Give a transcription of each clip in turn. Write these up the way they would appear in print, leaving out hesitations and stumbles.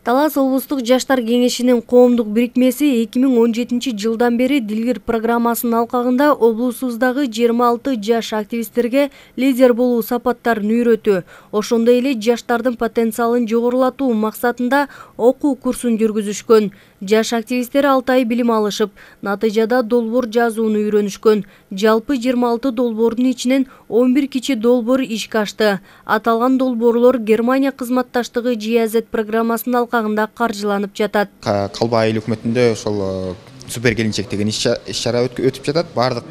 Талас облустук жаштар кеңешинин коомдук бирикмеси 2017 жылдан бери Дилгир программасынын алкагында облусубуздагы 26 жаш активисттерге лидер болуу сапаттарын үйрөтүү, ошондой эле жаштардын потенциалын жогорулатуу максатында окуу курсун жүргүзүшкөн. Жаш активисттер 6 ай билим алышып, натыйжада долбоор жазууну үйрөнүшкөн. Жалпы 26 долбоордун ичинен 11 кичи долбоор ишке ашты. Аталган долбоорлор Германия кызматташтыгы GIZ программасынын алкагында каржыланып жатат. Калба айыл өкмөтүндө ошол супер келинчек деген иш-чара өтүп жатат. Бардык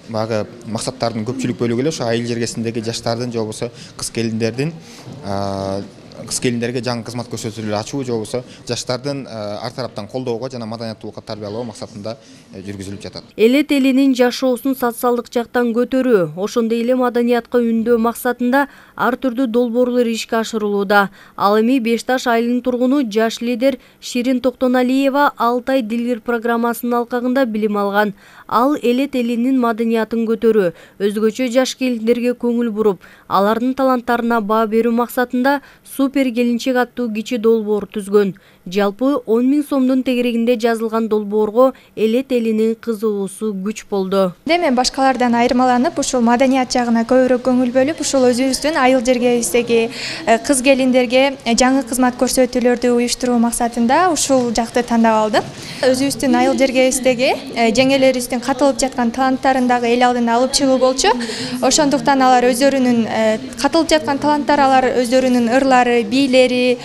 багы максаттардын көпчүлүк бөлүгү эле ошо айыл жергесиндеги жаштардын же болбосо кыз келиндерге жаңы кызмат көрсөтүүлөр ачуу, же болбосо жаштардын ар тараптан колдоого жана маданияттуулукка тарбиялоо максатында жүргүзүлүп жатат. Элет элинин жашоосун социалдык жактан көтөрүү, ошондой эле маданиятка үндөө максатында ар түрдүү долбоорлор ишке ашырылууда. Ал эми Бешташ айылынын тургуну жаш лидер Ширин Токтоналиева 6 ай Дилгир программасынын алкагында билим алган. Ал элет элинин маданиятын көтөрүү, өзгөчө жаш келиндерге көңүл буруп, алардын таланттарына баа берүү максатында супер келинчек аттуу кичи долбоор түзгөн. Жалпы 10 000 сомдун тегерегинде жазылган долбоорго элет элинин кызыгуусу күч болду. Мен башкалардан айырмаланып, ушул маданият жагына көбүрөөк көңүл бөлүп, ушул өзүбүздүн айыл жергебиздеги кыз келиндерге жаңы кызмат көрсөтүүлөрдү уюштуруу максатында ушул жакты тандап алдым. Өзүбүздүн айыл жергебиздеги жеңелерибиздин катылып жаткан таланттарын дагы эл алдына алып чыгуу болчу. Ошондуктан алар өздөрүнүн катылып жаткан таланттар, алар өздөрүнүн ырлары, бийлери,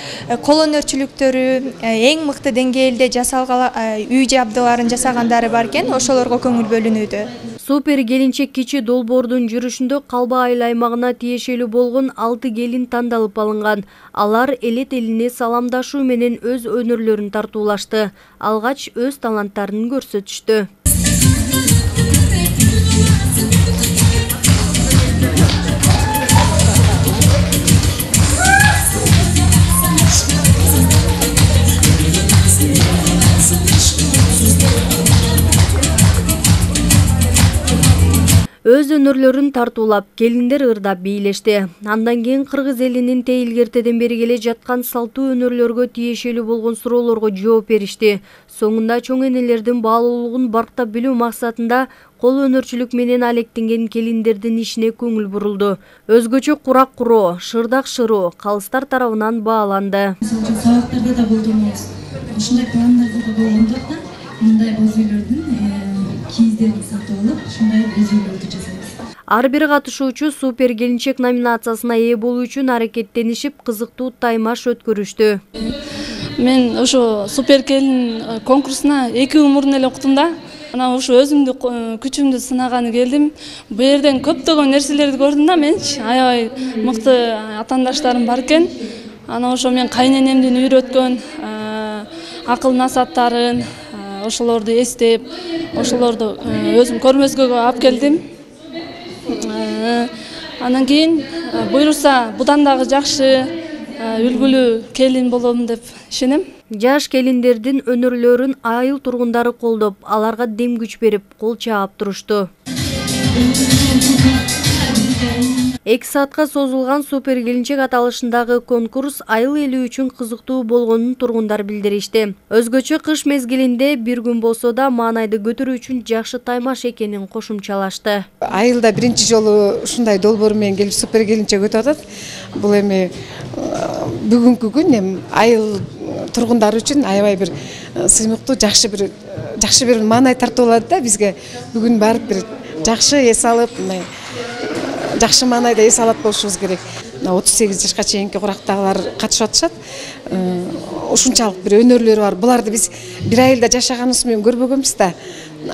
кол өнөрчүлүктөрү эң мыкты деңгээлде жасалган үй жабдыларын жасагандары бар экен, ошолорго көңүл бөлүнүүдө. Супер келинчек кичи долбоордун жүрүшүндө Калба айыл аймагына тиешелүү болгон 6 келин тандалып алынган. Алар элет элине саламдашуу менен өз өнөрлөрүн тартуулашты. Алгач өз таланттарын көрсөтүштү. Өз өнөрлөрүн тартуулап, келиндер ырдап бийлешти. Андан кийин кыргыз элинин тейилгертеден бери келе жаткан салтуу өнөрлөргө тиешелүү болгон суроолорго жооп беришти. Соңунда чоң энелердин баалуулугун барктап билүү максатында кол өнөрчүлүк менен алектенген келиндердин ишине көңүл бурулду. Өзгөчө курак куроо, шырдак шыруу калыстар тарабынан бааланды. Сабактарда да колдонобуз. Ушундай пландарды да болгондуктан мындай боз үйлөрдүн кийиздерин сатып алып, ушундай боз үйлөрдү жасайбыз. Ар бир катышуучу супер келинчек номинациясына ээ болуу үчүн аракеттенишип, кызыктуу таймаш өткөрүштү. Мен ошо супер келин конкурсуна 2 күн мурун эле уктум да. Анан ошо өзүмдү күчүмдү сынаганы келдим. Бу жерден көптөгөн нерселерди көрдүм да, менчи аябай мыкты атаандаштарым бар экен. Анан ошо мен кайненемдин үйрөткөн акыл насааттарын, ошолорду эстеп, ошолорду өзүм көрмөзгөгө алып келдим. Андан кийин буйруса будан дагы жакшы, үлгүлүү келин болом деп ишенем. Жаш келиндердин өнөрлөрүн айыл тургундары колдоп, аларга дем күч берип, кол чаап турушту. 2 саатка созулган супер келинчек аталышындагы конкурс айыл эли үчүн кызыктуу болгонун тургундар билдиришти. Өзгөчө кыш мезгилинде бир күн болсо да маанайды көтөрүү үчүн жакшы таймаш экенин кошумчалашты. Айылда биринчи жолу ушундай долбоор менен келип супер келинчек өтүп атат. Бул эми бүгүнкү күн айыл тургундары үчүн аябай бир сыймыктуу, жакшы бир маанай тартуулады да бизге. Бүгүн барып бир жакшы эс алып, жакшы маанайда эс алат болушубуз керек. 38 жашка чейинки курактагылар катышып атышат. Ушунчалык бир өнөрлөрү бар. Буларды биз бир айылда жашаганыбыз менен көрбөгөнбүз да.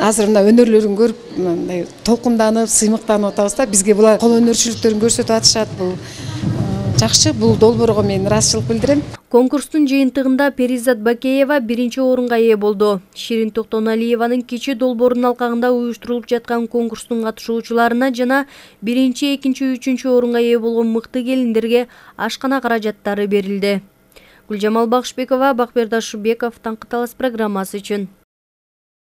Азыр мына өнөрлөрүн көрүп, мындай толкунданып, сыймыктанып атабыз да. Бизге булар кол өнөрчүлүктөрүн көрсөтүп атышат. Бул жакшы, бул долбоорго мен ыраазычылык билдирем. Конкурстун жыйынтыгында Перизат Бакеева биринчи орунга ээ болду. Ширин Токтоналиеванын кичи долбоорунун алкагында уюштурулуп жаткан конкурстун катышуучуларына жана биринчи, экинчи, үчүнчү орунга ээ болгон мыкты келиндерге ашкана каражаттары берилди. Гүлжамал Бакшбекова, Бакбердаш Шубеков, Таңкы Талас программасы үчүн.